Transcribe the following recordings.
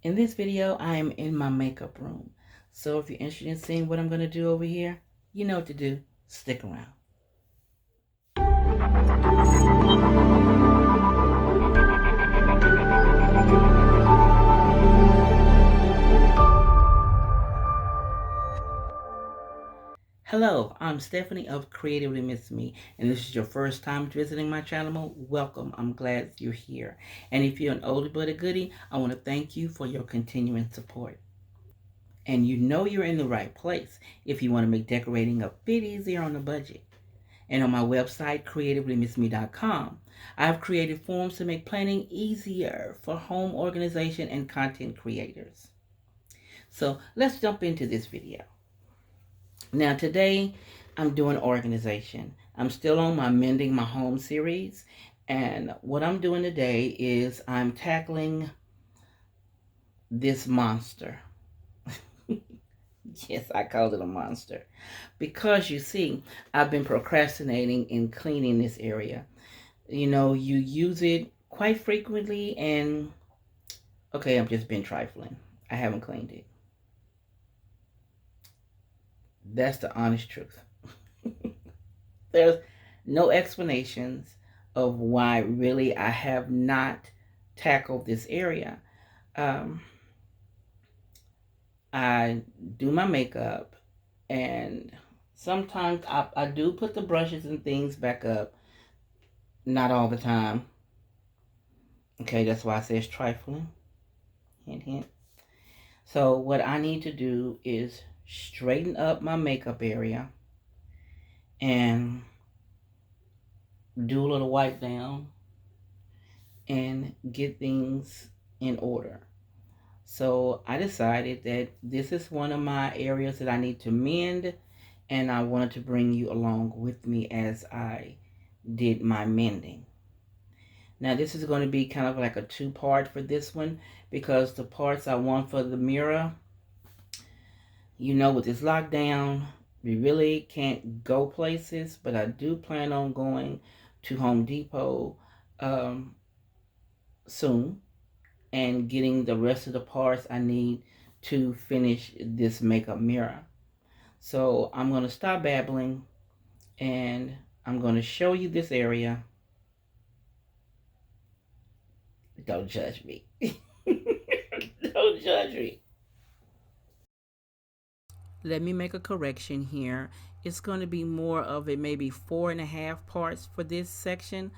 In this video, I am in my makeup room. So if you're interested in seeing what I'm going to do over here, you know what to do. Stick around. Hello, I'm Stephanie of Creatively Miss Me, and this is your first time visiting my channel. Welcome. I'm glad you're here. And if you're an oldie but a goodie, I want to thank you for your continuing support. And you know you're in the right place if you want to make decorating a bit easier on a budget. And on my website, creativelymissme.com, I've created forms to make planning easier for home organization and content creators. So let's jump into this video. Now today, I'm doing organization. I'm still on my Mending My Home series. And what I'm doing today is I'm tackling this monster. Yes, I called it a monster. Because you see, I've been procrastinating in cleaning this area. You know, you use it quite frequently and, okay, I've just been trifling. I haven't cleaned it. That's the honest truth. There's no explanations of why really I have not tackled this area. I do my makeup, and sometimes I do put the brushes and things back up. Not all the time. Okay, that's why I say it's trifling. Hint, hint. So what I need to do is straighten up my makeup area and do a little wipe down and get things in order. So I decided that this is one of my areas that I need to mend, and I wanted to bring you along with me as I did my mending. Now this is going to be kind of like a two-part for this one, because the parts I want for the mirror, you know, with this lockdown, we really can't go places, but I do plan on going to Home Depot soon and getting the rest of the parts I need to finish this makeup mirror. So I'm going to stop babbling and I'm going to show you this area. Don't judge me. Don't judge me. Let me make a correction here. It's going to be more of it, maybe 4.5 parts for this section,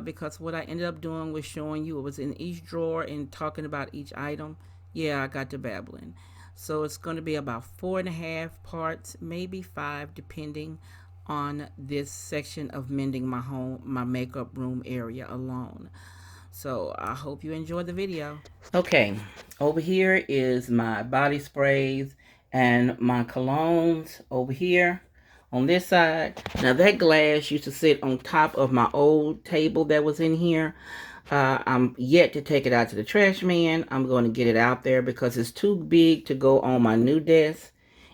because what I ended up doing was showing you it was in each drawer and talking about each item. Yeah, I got to babbling. So it's going to be about 4.5 parts, maybe 5, depending on this section of mending my makeup room area alone. So I hope you enjoy the video. Okay, over here is my body sprays and my colognes over here on this side. Now that glass used to sit on top of my old table that was in here. I'm yet to take it out to the trash man. I'm going to get it out there because it's too big to go on my new desk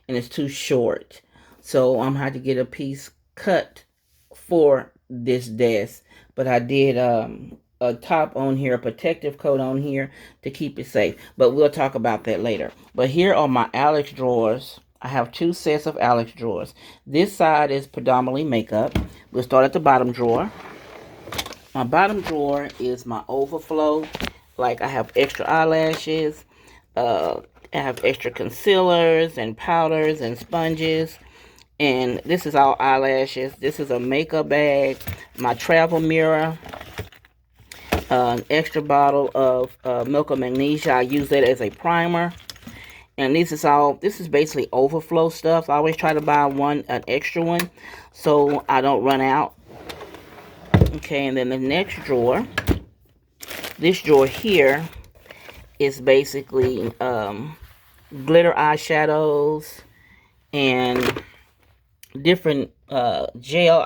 and it's too short. So I'm going to have to get a piece cut for this desk. But I did a top on here, a protective coat on here to keep it safe. But we'll talk about that later. But here are my Alex drawers. I have 2 sets of Alex drawers. This side is predominantly makeup. We'll start at the bottom drawer. My bottom drawer is my overflow. Like I have extra eyelashes. I have extra concealers and powders and sponges. And this is all eyelashes. This is a makeup bag. My travel mirror. An extra bottle of milk of magnesia. I use that as a primer. And this is basically overflow stuff. I always try to buy an extra one so I don't run out. Okay, and then the next drawer, this drawer here is basically glitter eyeshadows and different gel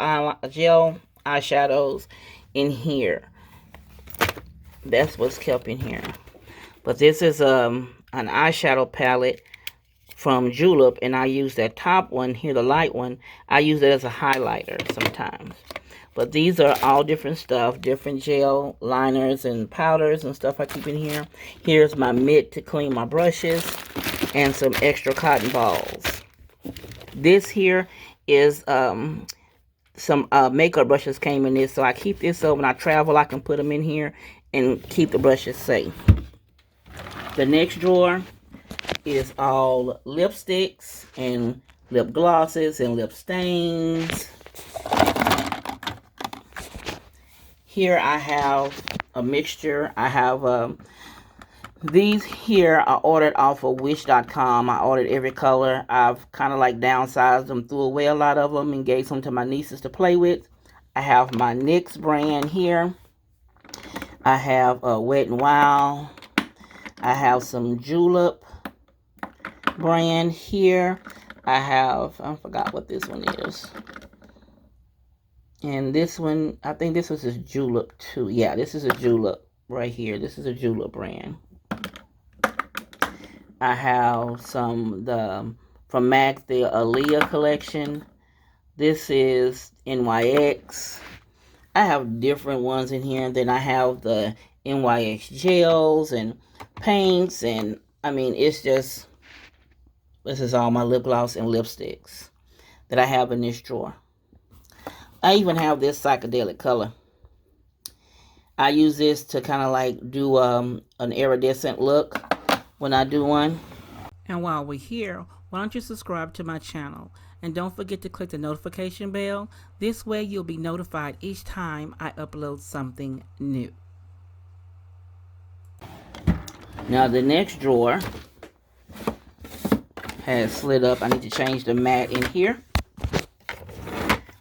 eyeshadows in here. That's what's kept in here. But this is an eyeshadow palette from Julep, and I use that top one here, the light one. I use it as a highlighter sometimes. But these are all different stuff, different gel liners and powders and stuff I keep in here. Here's my mitt to clean my brushes and some extra cotton balls. This here is some makeup brushes came in this, so I keep this so when I travel I can put them in here and keep the brushes safe. The next drawer is all lipsticks and lip glosses and lip stains. Here I have a mixture. I have these here I ordered off of wish.com. I ordered every color. I've kind of like downsized them, threw away a lot of them, and gave some to my nieces to play with. I have my NYX brand here. I have a Wet n Wild. I have some Julep brand here. I forgot what this one is. And this one, I think this was a Julep too. Yeah, this is a Julep right here. This is a Julep brand. I have some from MAC, the Aaliyah collection. This is NYX. I have different ones in here. And then I have the NYX gels and paints. And I mean, it's just, this is all my lip gloss and lipsticks that I have in this drawer. I even have this psychedelic color. I use this to kind of like do an iridescent look when I do one. And while we're here, why don't you subscribe to my channel? And don't forget to click the notification bell. This way you'll be notified each time I upload something new. Now the next drawer has slid up. I need to change the mat in here.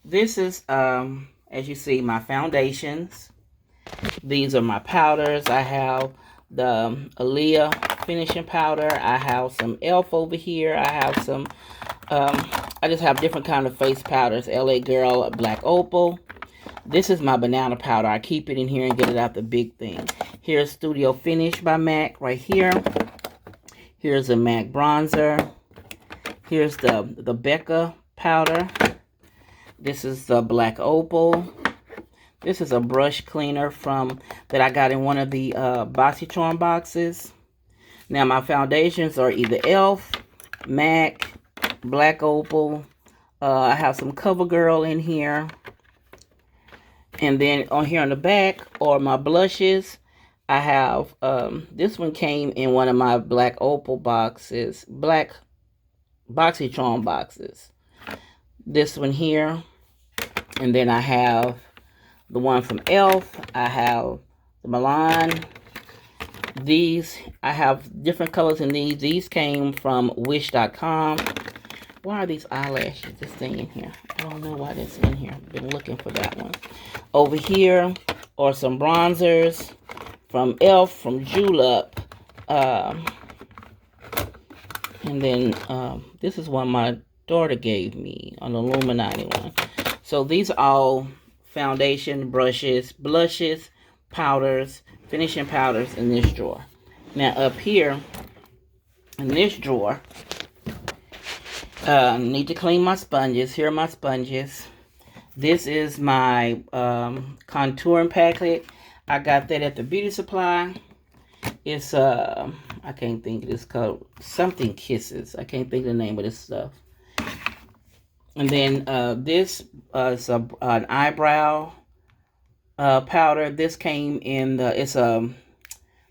This is, as you see, my foundations. These are my powders. I have the Aaliyah finishing powder. I have some e.l.f. over here. I have some, I just have different kind of face powders. LA Girl, Black Opal. This is my banana powder. I keep it in here and get it out the big thing. Here's Studio Finish by MAC right here. Here's a MAC bronzer. Here's the Becca powder. This is the Black Opal. This is a brush cleaner that I got in one of the BoxyCharm boxes. Now my foundations are either e.l.f., MAC, Black Opal. I have some CoverGirl in here. And then on here on the back are my blushes. I have, this one came in one of my Black Opal boxes, Black BoxyCharm boxes. This one here. And then I have the one from e.l.f. I have the Milan. These, I have different colors in these. These came from wish.com. Why are these eyelashes just staying in here? I don't know why that's in here. I've been looking for that one. Over here are some bronzers from e.l.f., from Julep. And then this is one my daughter gave me, an Illuminati one. So these are all foundation, brushes, blushes, powders, finishing powders in this drawer. Now up here in this drawer, need to clean my sponges. Here are my sponges. This is my contouring packet. I got that at the beauty supply. It's I can't think of this called something Kisses. I can't think of the name of this stuff. And then this is an eyebrow powder. This came in the, it's I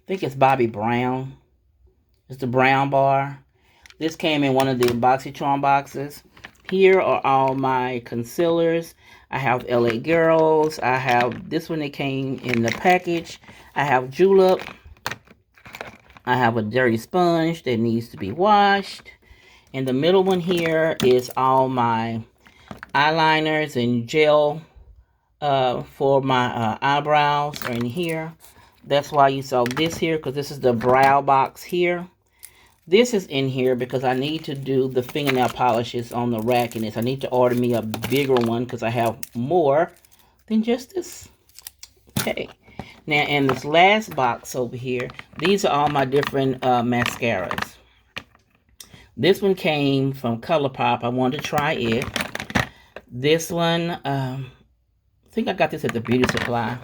think it's Bobbi Brown. It's the brown bar. This came in one of the BoxyCharm boxes. Here are all my concealers. I have LA Girls. I have this one that came in the package. I have Julep. I have a dirty sponge that needs to be washed. And the middle one here is all my eyeliners and gel for my eyebrows are in here. That's why you saw this here, because this is the brow box here. This is in here because I need to do the fingernail polishes on the rack in this. I need to order me a bigger one because I have more than just this. Okay. Now, in this last box over here, these are all my different mascaras. This one came from ColourPop. I wanted to try it. This one, think I got this at the beauty supply.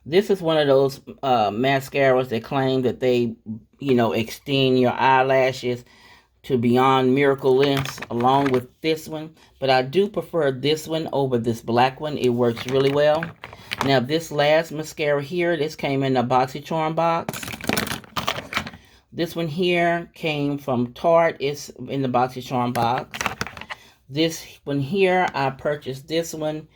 This is one of those mascaras that claim that they, extend your eyelashes to beyond miracle lengths along with this one. But I do prefer this one over this black one. It works really well. Now this last mascara here, this came in a BoxyCharm box. This one here came from Tarte. It's in the BoxyCharm box. This one here, I purchased this one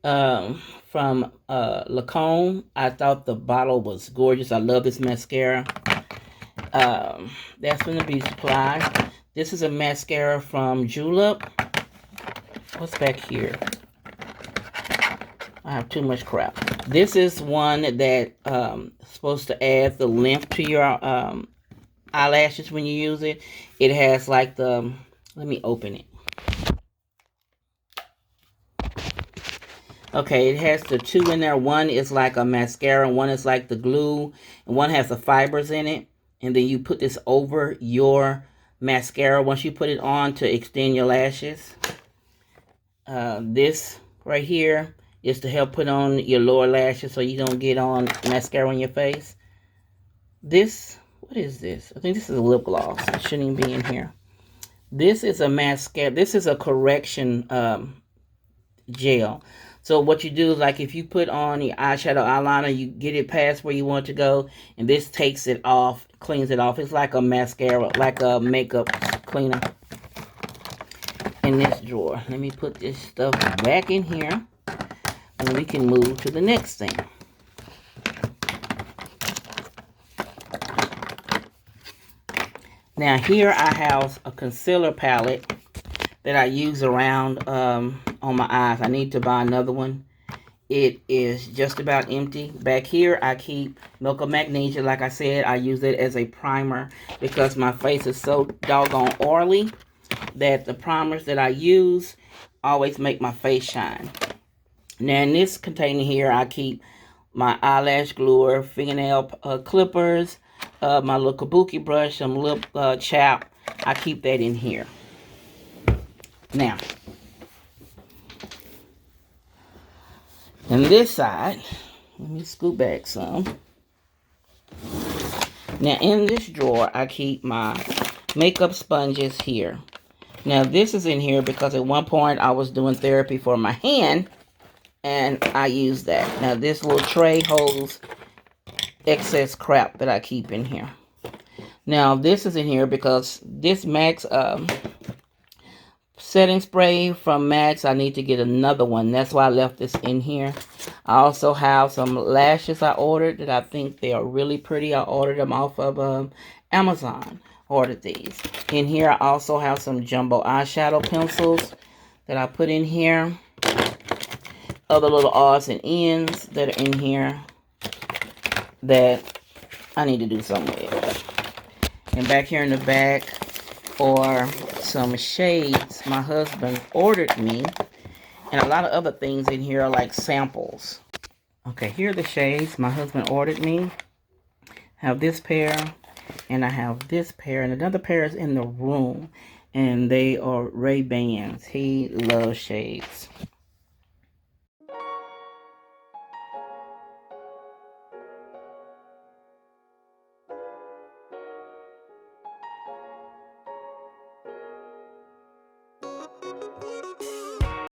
from Lancome. I thought the bottle was gorgeous. I love this mascara. That's from the beauty supply. This is a mascara from Julep. What's back here? I have too much crap. This is one that supposed to add the length to your eyelashes when you use it. It has like the, let me open it. Okay, it has the two in there. One is like a mascara, and one is like the glue, and one has the fibers in it. And then you put this over your mascara once you put it on to extend your lashes. This right here is to help put on your lower lashes so you don't get on mascara on your face. This, what is this? I think this is a lip gloss. It shouldn't even be in here. This is a mascara. This is a correction gel. So what you do is, like, if you put on your eyeshadow eyeliner, you get it past where you want to go, and this takes it off, cleans it off. It's like a mascara, like a makeup cleaner. In this drawer. Let me put this stuff back in here, and we can move to the next thing. Now here I have a concealer palette that I use around on my eyes. I need to buy another one. It is just about empty. Back here I keep Milk of Magnesia. Like I said, I use it as a primer because my face is so doggone oily that the primers that I use always make my face shine. Now in this container here I keep my eyelash gluer, fingernail clippers, my little kabuki brush, some lip chap. I keep that in here. Now, on this side, let me scoot back some. Now, in this drawer, I keep my makeup sponges here. Now, this is in here because at one point I was doing therapy for my hand, and I use that. Now, this little tray holds excess crap that I keep in here. Now, this is in here because this MAC's setting spray from MAC's, I need to get another one. That's why I left this in here. I also have some lashes I ordered that I think they are really pretty. I ordered them off of Amazon. Ordered these. In here, I also have some jumbo eyeshadow pencils that I put in here. Other little odds and ends that are in here that I need to do something with. And back here in the back are some shades my husband ordered me. And a lot of other things in here are like samples. Okay, here are the shades my husband ordered me. I have this pair, and I have this pair, and another pair is in the room. And they are Ray-Bans. He loves shades.